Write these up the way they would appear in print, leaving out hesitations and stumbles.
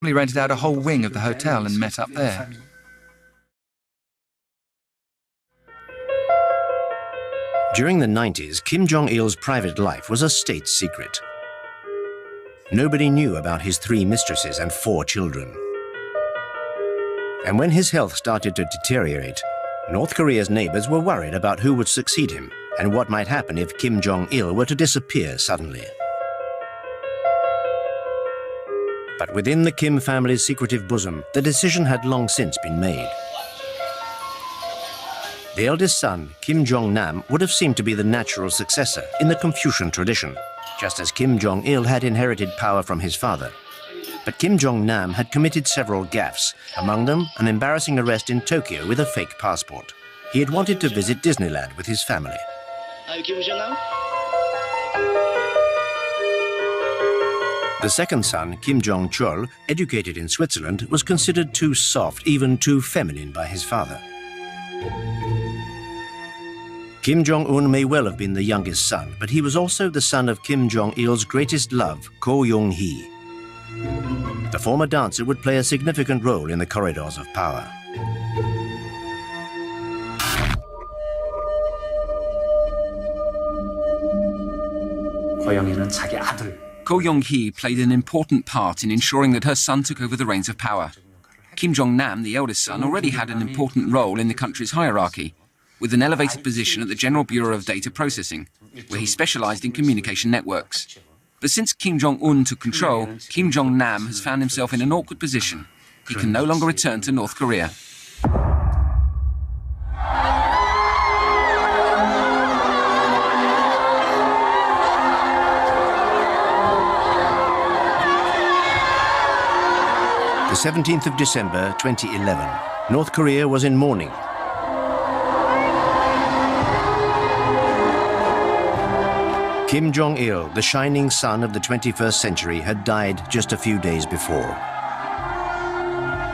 He rented out a whole wing of the hotel and met up there. During the 90s, Kim Jong-il's private life was a state secret. Nobody knew about his 3 mistresses and 4 children. And when his health started to deteriorate, North Korea's neighbors were worried about who would succeed him and what might happen if Kim Jong-il were to disappear suddenly. But within the Kim family's secretive bosom, the decision had long since been made. The eldest son, Kim Jong-nam, would have seemed to be the natural successor in the Confucian tradition, just as Kim Jong-il had inherited power from his father. But Kim Jong-nam had committed several gaffes, among them an embarrassing arrest in Tokyo with a fake passport. He had wanted to visit Disneyland with his family. The second son, Kim Jong-chol, educated in Switzerland, was considered too soft, even too feminine by his father. Kim Jong-un may well have been the youngest son, but he was also the son of Kim Jong-il's greatest love, Ko Young-hee. The former dancer would play a significant role in the corridors of power. Ko Young-hee played an important part in ensuring that her son took over the reins of power. Kim Jong-nam, the eldest son, already had an important role in the country's hierarchy, with an elevated position at the General Bureau of Data Processing, where he specialized in communication networks. But since Kim Jong-un took control, Kim Jong-nam has found himself in an awkward position. He can no longer return to North Korea. The 17th of December 2011, North Korea was in mourning. Kim Jong-il, the shining sun of the 21st century, had died just a few days before.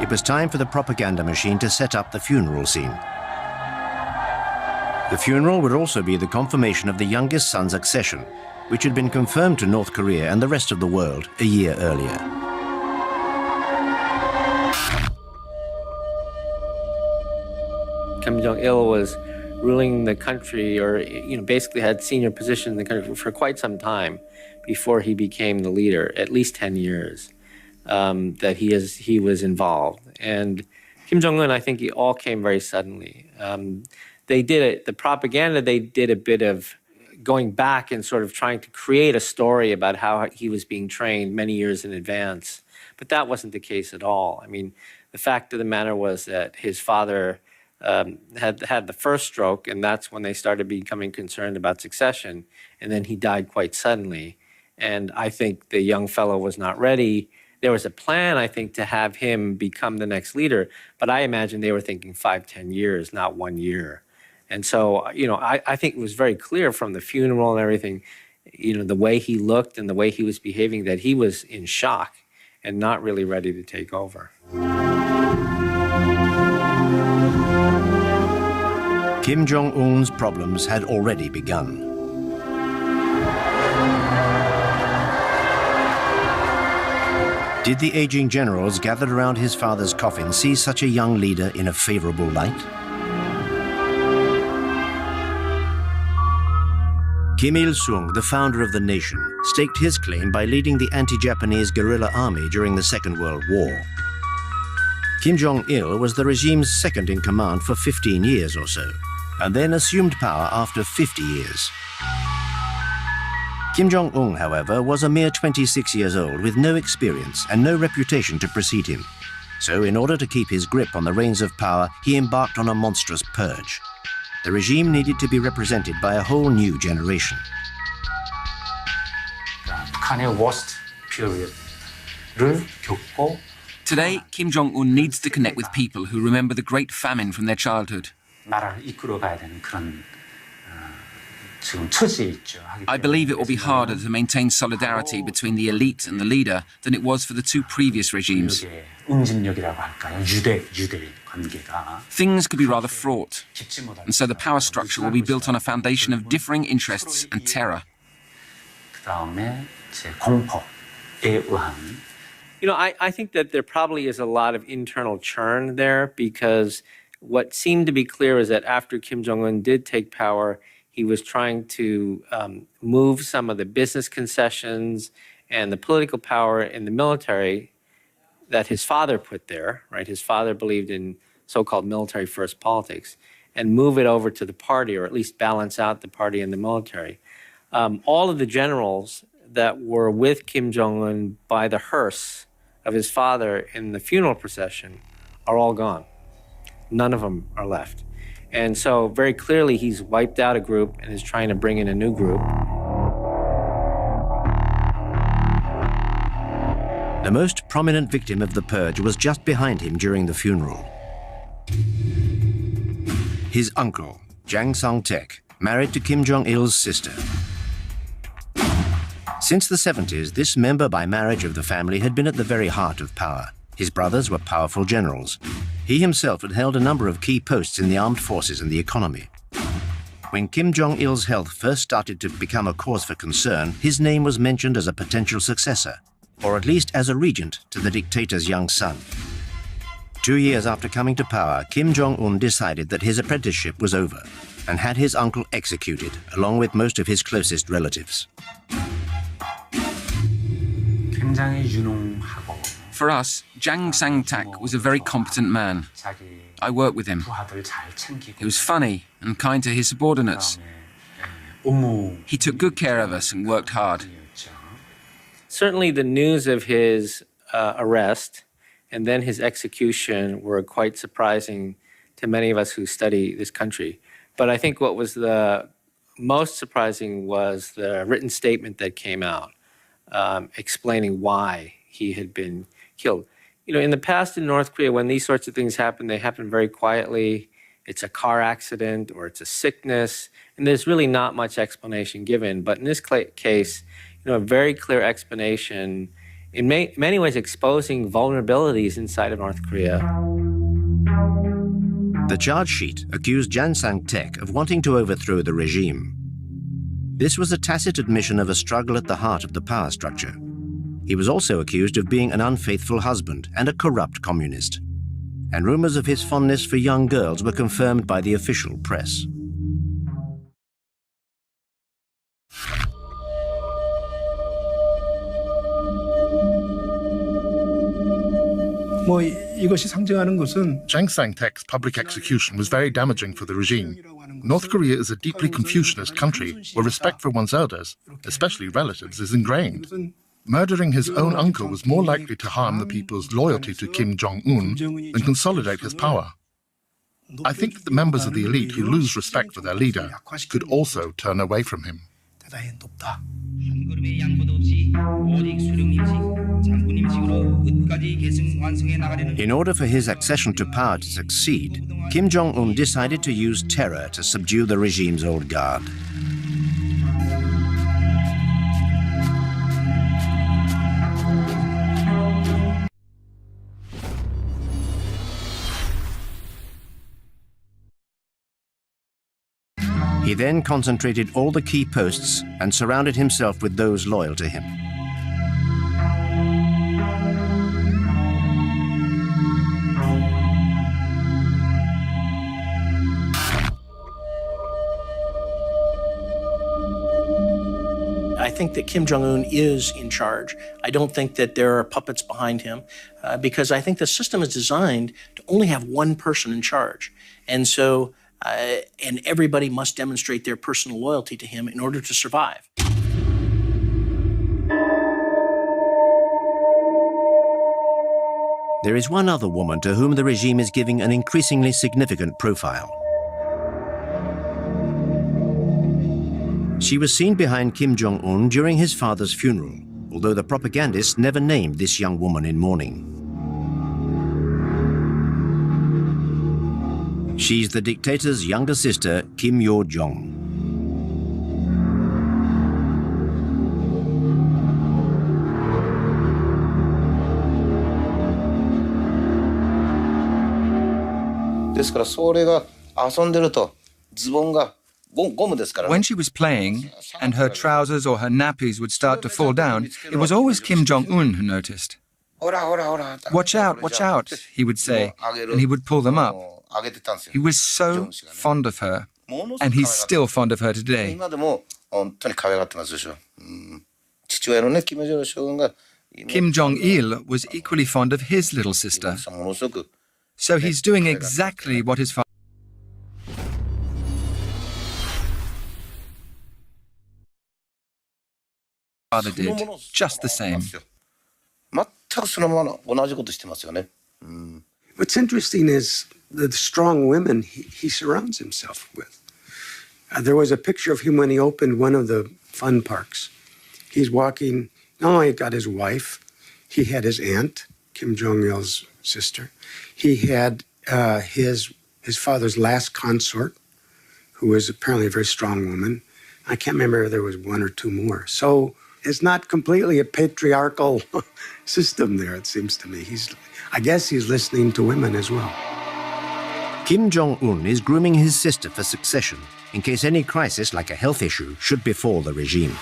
It was time for the propaganda machine to set up the funeral scene. The funeral would also be the confirmation of the youngest son's accession, which had been confirmed to North Korea and the rest of the world a year earlier. Kim Jong-il was ruling the country, or basically had senior position in the country for quite some time before he became the leader, at least 10 years that he was involved. And Kim Jong-un, I think, it all came very suddenly. They did it, the propaganda, they did a bit of going back and sort of trying to create a story about how he was being trained many years in advance. But that wasn't the case at all. I mean, the fact of the matter was that his father had the first stroke, and that's when they started becoming concerned about succession. And then he died quite suddenly. And I think the young fellow was not ready. There was a plan, I think, to have him become the next leader, but I imagine they were thinking 5-10 years, not 1 year. And so, I think it was very clear from the funeral and everything, the way he looked and the way he was behaving, that he was in shock and not really ready to take over. Kim Jong-un's problems had already begun. Did the aging generals gathered around his father's coffin see such a young leader in a favorable light? Kim Il-sung, the founder of the nation, staked his claim by leading the anti-Japanese guerrilla army during the Second World War. Kim Jong-il was the regime's second in command for 15 years or so, and then assumed power after 50 years. Kim Jong-un, however, was a mere 26 years old with no experience and no reputation to precede him. So in order to keep his grip on the reins of power, he embarked on a monstrous purge. The regime needed to be represented by a whole new generation. 북한의 worst period를 겪고 Today, Kim Jong-un needs to connect with people who remember the great famine from their childhood. 나라를 이끌어가야 되는 그런 지금 처지에 있죠. I believe it will be harder to maintain solidarity between the elite and the leader than it was for the two previous regimes. 응집력이라고 할까요? 유대 관계가. Things could be rather fraught, and so the power structure will be built on a foundation of differing interests and terror. 그다음에 공포에 의한 I think that there probably is a lot of internal churn there, because what seemed to be clear is that after Kim Jong-un did take power, he was trying to move some of the business concessions and the political power in the military that his father put there, right? His father believed in so-called military first politics, and move it over to the party, or at least balance out the party and the military. All of the generals that were with Kim Jong-un by the hearse of his father in the funeral procession are all gone. None of them are left. And so very clearly he's wiped out a group and is trying to bring in a new group. The most prominent victim of the purge was just behind him during the funeral. His uncle, Jang Song-taek, married to Kim Jong-il's sister. Since the 70s, this member by marriage of the family had been at the very heart of power. His brothers were powerful generals. He himself had held a number of key posts in the armed forces and the economy. When Kim Jong-il's health first started to become a cause for concern, his name was mentioned as a potential successor, or at least as a regent to the dictator's young son. 2 years after coming to power, Kim Jong-un decided that his apprenticeship was over and had his uncle executed, along with most of his closest relatives. 굉장히 유능하고 For us, Jang Sang-tak was a very competent man. 자기 I worked with him. 부하들 잘 챙기고 He was funny and kind to his subordinates. 업무 He took good care of us and worked hard. Certainly the news of his arrest and then his execution were quite surprising to many of us who study this country. But I think what was the most surprising was the written statement that came out explaining why he had been killed. In the past in North Korea, when these sorts of things happen, they happen very quietly. It's a car accident or it's a sickness, and there's really not much explanation given. But in this case, a very clear explanation, in many ways exposing vulnerabilities inside of North Korea. The charge sheet accused Jang Sang-taek of wanting to overthrow the regime. This was a tacit admission of a struggle at the heart of the power structure. He was also accused of being an unfaithful husband and a corrupt communist. And rumors of his fondness for young girls were confirmed by the official press. 이것이 상징하는 것은 Jang Sang-taek's public execution was very damaging for the regime. North Korea is a deeply Confucianist country where respect for one's elders, especially relatives, is ingrained. Murdering his own uncle was more likely to harm the people's loyalty to Kim Jong-un than consolidate his power. I think that the members of the elite who lose respect for their leader could also turn away from him. In order for his accession to power to succeed, Kim Jong-un decided to use terror to subdue the regime's old guard. He then concentrated all the key posts and surrounded himself with those loyal to him. I think that Kim Jong-un is in charge. I don't think that there are puppets behind him because I think the system is designed to only have one person in charge. And so, and everybody must demonstrate their personal loyalty to him in order to survive. There is one other woman to whom the regime is giving an increasingly significant profile. She was seen behind Kim Jong-un during his father's funeral, although the propagandists never named this young woman in mourning. She's the dictator's younger sister, Kim Yo-jong. When she was playing, and her trousers or her nappies would start to fall down, it was always Kim Jong-un who noticed. Watch out, he would say, and he would pull them up. He was so fond of her, and he's still fond of her today. Kim Jong-il was equally fond of his little sister. So he's doing exactly what his father did, just the same. What's interesting is the strong women he surrounds himself with. There was a picture of him when he opened one of the fun parks. He's walking, not only got his wife, he had his aunt, Kim Jong-il's sister. He had his father's last consort, who was apparently a very strong woman. I can't remember if there was one or two more. So it's not completely a patriarchal system there, it seems to me. I guess he's listening to women as well. Kim Jong-un is grooming his sister for succession in case any crisis like a health issue should befall the regime.